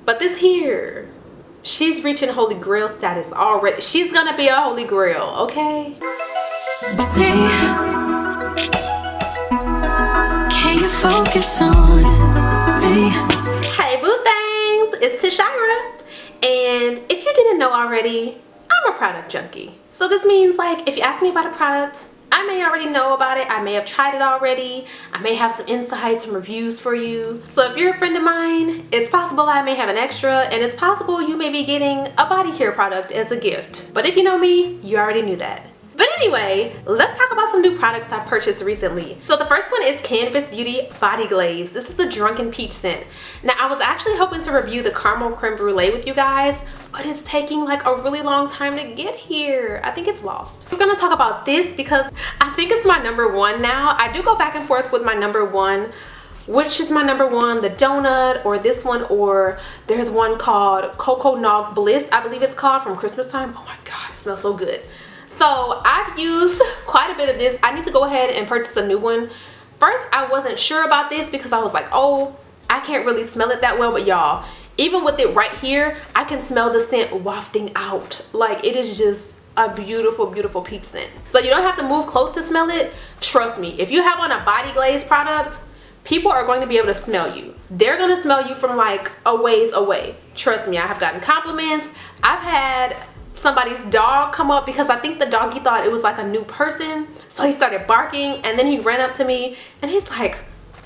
But this here, she's reaching holy grail status already. She's gonna be a holy grail, okay? Can you focus on me? Hey boo things, it's Tashira. And if you didn't know already, I'm a product junkie. So this means like if you ask me about a product, I may already know about it. I may have tried it already. I may have some insights and reviews for you. So if you're a friend of mine, it's possible I may have an extra, and it's possible you may be getting a body care product as a gift. But if you know me, you already knew that. But anyway, let's talk about some new products I purchased recently. So the first one is Canvas Beauty Body Glaze. This is the Drunken Peach scent. Now I was actually hoping to review the Caramel Creme Brulee with you guys, but it's taking like a really long time to get here. I think it's lost. We're gonna talk about this because I think it's my #1 now. I do go back and forth with my #1. Which is my #1, the donut or this one, or there's one called Cocoa Nog Bliss, I believe it's called, from Christmas time. Oh my God, it smells so good. So I've used quite a bit of this. I need to go ahead and purchase a new one. First, I wasn't sure about this because I was like, oh, I can't really smell it that well, but y'all, even with it right here, I can smell the scent wafting out. Like, it is just a beautiful, beautiful peach scent. So you don't have to move close to smell it. Trust me, if you have on a body glaze product, people are going to be able to smell you. They're gonna smell you from like a ways away. Trust me, I have gotten compliments. I've had somebody's dog come up because I think the doggy thought it was like a new person, so he started barking, and then he ran up to me and he's like,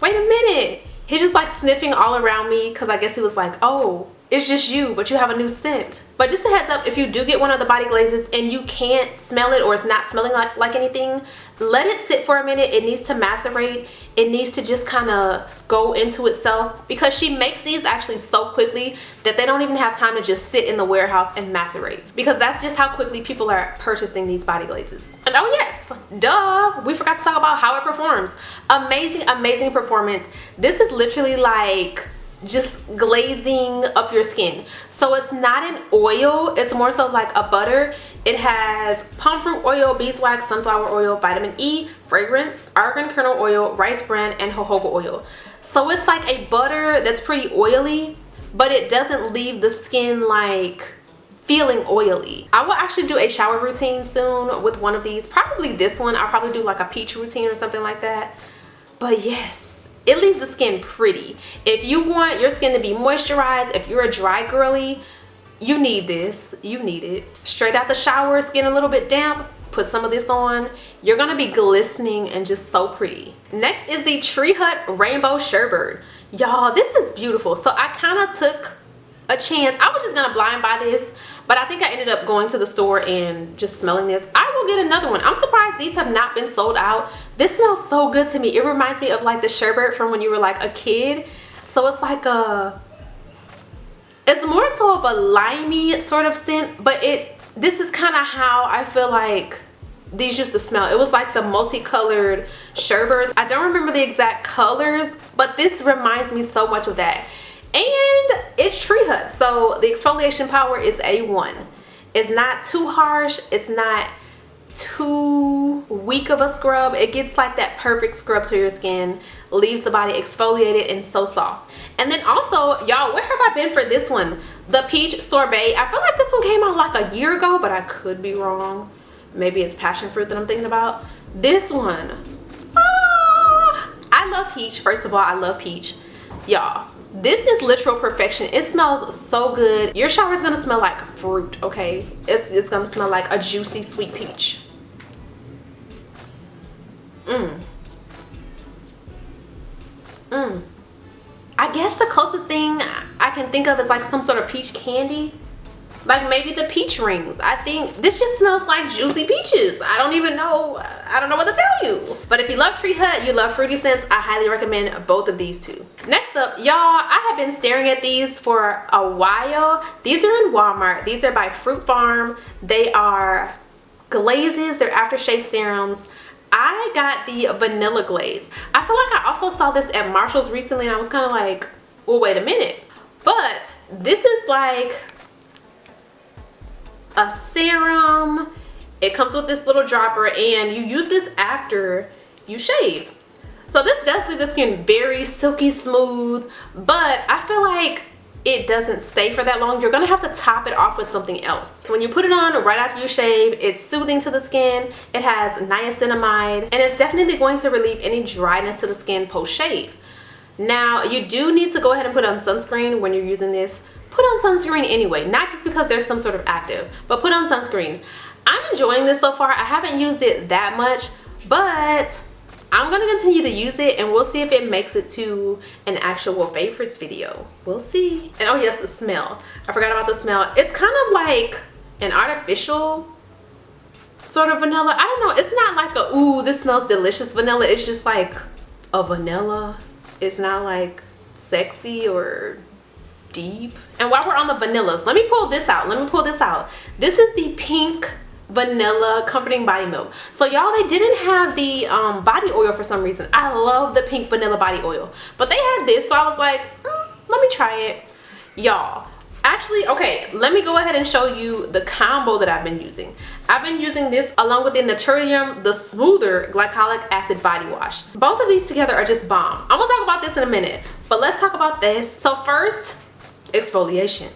wait a minute. He's just like sniffing all around me because I guess he was like, oh, it's just you, but you have a new scent. But just a heads up, if you do get one of the body glazes and you can't smell it or it's not smelling like anything, let it sit for a minute. It needs to macerate. It needs to just kind of go into itself, because she makes these actually so quickly that they don't even have time to just sit in the warehouse and macerate, because that's just how quickly people are purchasing these body glazes. And oh yes, duh, we forgot to talk about how it performs. Amazing, amazing performance. This is literally like just glazing up your skin. So it's not an oil, it's more so like a butter. It has palm fruit oil, beeswax, sunflower oil, vitamin E, fragrance, argan kernel oil, rice bran, and jojoba oil. So it's like a butter that's pretty oily, but it doesn't leave the skin like feeling oily. I will actually do a shower routine soon with one of these, probably this one. I'll probably do like a peach routine or something like that. But yes, it leaves the skin pretty. If you want your skin to be moisturized, if you're a dry girly, you need this. You need it. Straight out the shower, skin a little bit damp, put some of this on. You're gonna be glistening and just so pretty. Next is the Tree Hut Rainbow Sherbet. Y'all, this is beautiful. So I kind of took a chance. I was just gonna blind buy this, but I think I ended up going to the store and just smelling this. I will get another one. I'm surprised these have not been sold out. This smells so good to me. It reminds me of like the sherbet from when you were like a kid. So it's like it's more so of a limey sort of scent, but this is kind of how I feel like these used to smell. It was like the multicolored sherbets. I don't remember the exact colors, but this reminds me so much of that. And it's Tree Hut, so the exfoliation power is A1. It's not too harsh, it's not too weak of a scrub. It gets like that perfect scrub to your skin, leaves the body exfoliated and so soft. And then also, y'all, where have I been for this one? The Peach Sorbet. I feel like this one came out like a year ago, but I could be wrong. Maybe it's passion fruit that I'm thinking about. This one, I love peach. First of all, I love peach. Y'all, this is literal perfection. It smells so good. Your shower is gonna smell like fruit, okay? It's gonna smell like a juicy sweet peach. I guess the closest thing I can think of is like some sort of peach candy. Like maybe the peach rings. I think this just smells like juicy peaches. I don't even know. I don't know what to tell you. But if you love Tree Hut, you love fruity scents, I highly recommend both of these two. Next up, y'all, I have been staring at these for a while. These are in Walmart. These are by Fruit Pharm. They are glazes. They're aftershave serums. I got the vanilla glaze. I feel like I also saw this at Marshall's recently and I was kind of like, well, wait a minute. But this is like a serum. It comes with this little dropper and you use this after you shave. So this does leave the skin very silky smooth, but I feel like it doesn't stay for that long. You're gonna have to top it off with something else. So when you put it on right after you shave, it's soothing to the skin. It has niacinamide, and it's definitely going to relieve any dryness to the skin post-shave. Now, you do need to go ahead and put on sunscreen when you're using this. Put on sunscreen anyway, not just because there's some sort of active, but put on sunscreen. I'm enjoying this so far. I haven't used it that much, but I'm gonna continue to use it, and we'll see if it makes it to an actual favorites video. We'll see. And oh yes, the smell. I forgot about the smell. It's kind of like an artificial sort of vanilla. I don't know. It's not like a, ooh, this smells delicious vanilla. It's just like a vanilla. It's not like sexy or deep. And while we're on the vanillas, let me pull this out. This is the pink vanilla comforting body milk. So y'all, they didn't have the body oil for some reason. I love the pink vanilla body oil, but they had this, so I was like, let me try it. Y'all, actually, okay, let me go ahead and show you the combo that I've been using. I've been using this along with the Naturium, the smoother glycolic acid body wash. Both of these together are just bomb. I'm gonna talk about this in a minute, but let's talk about this. So first, exfoliation.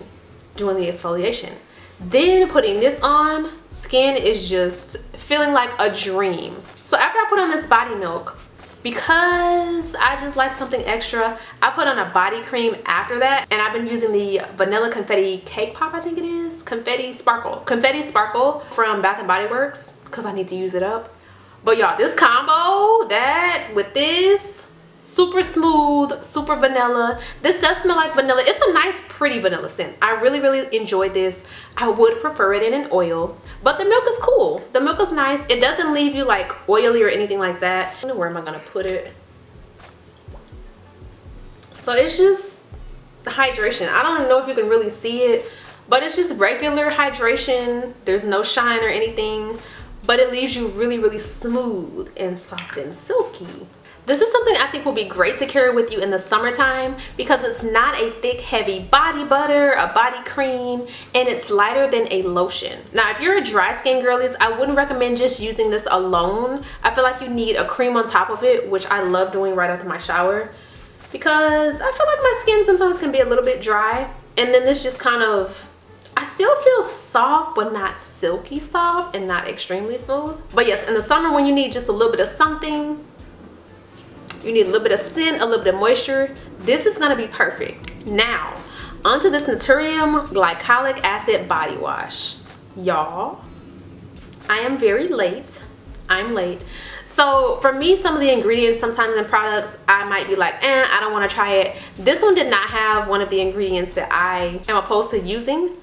Doing the exfoliation, then putting this on. Skin is just feeling like a dream. So after I put on this body milk, because I just like something extra, I put on a body cream after that, and I've been using the vanilla confetti cake pop, I think it is, confetti sparkle from Bath and Body Works, because I need to use it up. But y'all, this combo, that with this, super smooth, super vanilla. This does smell like vanilla. It's a nice, pretty vanilla scent. I really enjoyed this. I would prefer it in an oil, but the milk is cool. The milk is nice. It doesn't leave you like oily or anything like that. I don't know where am I gonna put it. So it's just the hydration. I don't know if you can really see it, but it's just regular hydration. There's no shine or anything, but it leaves you really smooth and soft and silky. This is something I think will be great to carry with you in the summertime because it's not a thick, heavy body butter, a body cream, and it's lighter than a lotion. Now, if you're a dry skin girlies, I wouldn't recommend just using this alone. I feel like you need a cream on top of it, which I love doing right after my shower because I feel like my skin sometimes can be a little bit dry. And then this just kind of, I still feel soft, but not silky soft and not extremely smooth. But yes, in the summer when you need just a little bit of something, you need a little bit of scent, a little bit of moisture, this is gonna be perfect. Now, onto this Naturium Glycolic Acid Body Wash. Y'all, I am very late. I'm late. So for me, some of the ingredients sometimes in products, I might be like, I don't wanna try it. This one did not have one of the ingredients that I am opposed to using.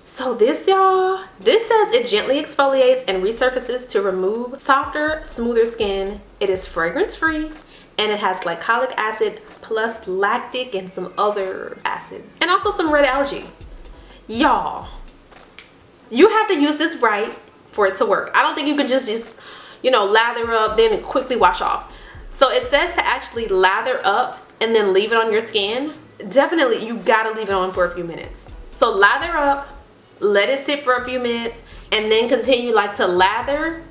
So this, y'all, this says it gently exfoliates and resurfaces to remove softer, smoother skin. It is fragrance free, and it has glycolic acid plus lactic and some other acids, and also some red algae. Y'all, you have to use this right for it to work. I don't think you can just you know, lather up then quickly wash off. So it says to actually lather up and then leave it on your skin. Definitely, you gotta leave it on for a few minutes. So lather up, let it sit for a few minutes, and then continue like to lather.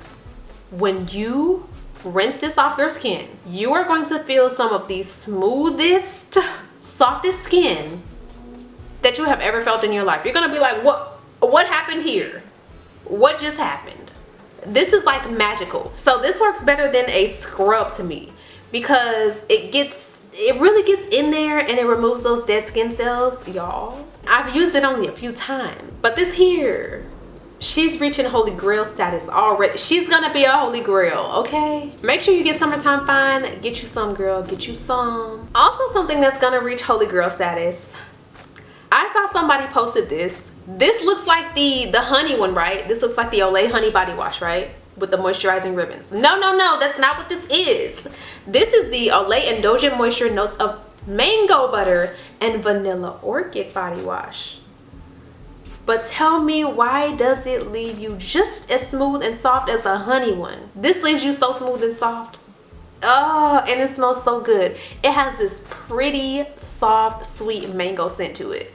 When you rinse this off your skin, you are going to feel some of the smoothest, softest skin that you have ever felt in your life. You're gonna be like, what happened here? What just happened? This is like magical. So this works better than a scrub to me because it really gets in there and it removes those dead skin cells, y'all. I've used it only a few times, but this here, she's reaching holy grail status already. She's gonna be a holy grail, okay? Make sure you get summertime fine. Get you some, girl, get you some. Also something that's gonna reach holy grail status. I saw somebody posted this. This looks like the honey one, right? This looks like the Olay honey body wash, right? With the moisturizing ribbons. No, that's not what this is. This is the Olay Indulgent Moisture Notes of Mango Butter and Vanilla Orchid body wash. But tell me, why does it leave you just as smooth and soft as the honey one? This leaves you so smooth and soft. Oh, and it smells so good. It has this pretty, soft, sweet mango scent to it.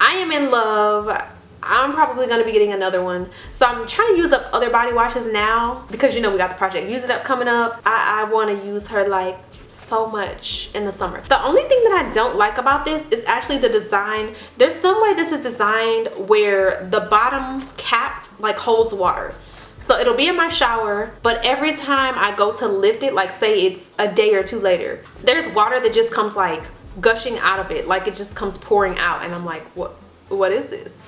I am in love. I'm probably gonna be getting another one. So I'm trying to use up other body washes now because you know we got the Project Use It Up coming up. I wanna use her like so much in the summer. The only thing that I don't like about this is actually the design. There's some way this is designed where the bottom cap like holds water. So it'll be in my shower, but every time I go to lift it, like say it's a day or two later, there's water that just comes like gushing out of it, like it just comes pouring out, and I'm like, what is this?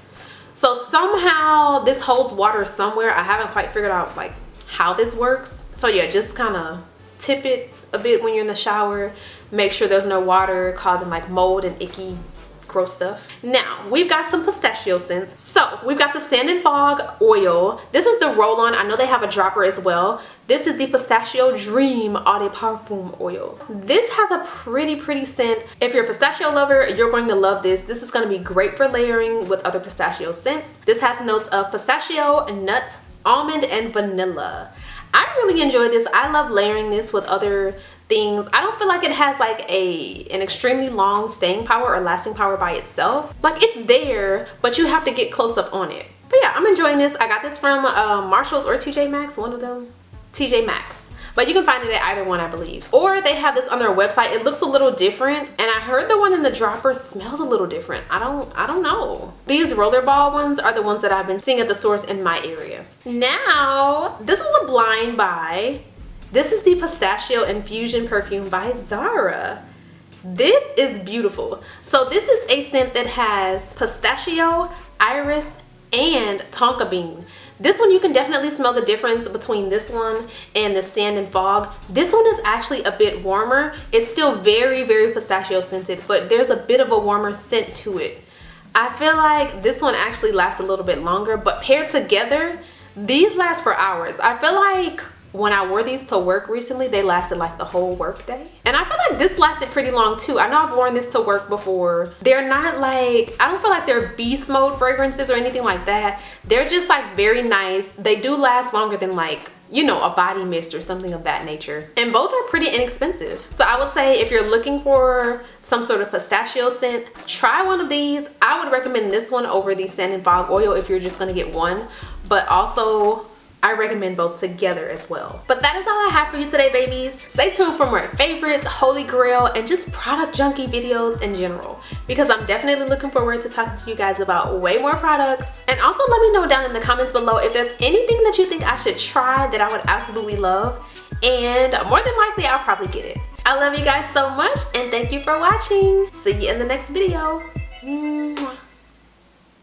So somehow this holds water somewhere. I haven't quite figured out like how this works. So yeah, just kind of tip it a bit when you're in the shower. Make sure there's no water causing like mold and icky gross stuff. Now we've got some pistachio scents. So we've got the Sand and Fog oil. This is the roll-on. I know they have a dropper as well. This is the Pistachio Dream Eau de Parfum oil. This has a pretty scent. If you're a pistachio lover, you're going to love this. This is going to be great for layering with other pistachio scents. This has notes of pistachio, nut, almond, and vanilla. I really enjoy this. I love layering this with other things. I don't feel like it has like an extremely long staying power or lasting power by itself. Like it's there, but you have to get close up on it. But yeah, I'm enjoying this. I got this from Marshall's or TJ-Maxx, one of them. TJ-Maxx. But you can find it at either one, I believe. Or they have this on their website. It looks a little different, and I heard the one in the dropper smells a little different. I don't know. These rollerball ones are the ones that I've been seeing at the stores in my area. Now, this was a blind buy. This is the Pistachio Infusion Perfume by Zara. This is beautiful. So this is a scent that has pistachio, iris, and tonka bean. This one, you can definitely smell the difference between this one and the Sand and Fog. This one is actually a bit warmer. It's still very pistachio scented, but there's a bit of a warmer scent to it. I feel like this one actually lasts a little bit longer, but paired together, these last for hours. I feel like when I wore these to work recently, they lasted like the whole work day. And I feel like this lasted pretty long too. I know I've worn this to work before. They're not like, I don't feel like they're beast mode fragrances or anything like that. They're just like very nice. They do last longer than like, you know, a body mist or something of that nature. And both are pretty inexpensive. So I would say if you're looking for some sort of pistachio scent, try one of these. I would recommend this one over the Sand and Fog oil if you're just gonna get one. But also, I recommend both together as well. But that is all I have for you today, babies. Stay tuned for more favorites, holy grail, and just product junkie videos in general, because I'm definitely looking forward to talking to you guys about way more products. And also let me know down in the comments below if there's anything that you think I should try that I would absolutely love, and more than likely I'll probably get it. I love you guys so much, and thank you for watching. See you in the next video. Mwah.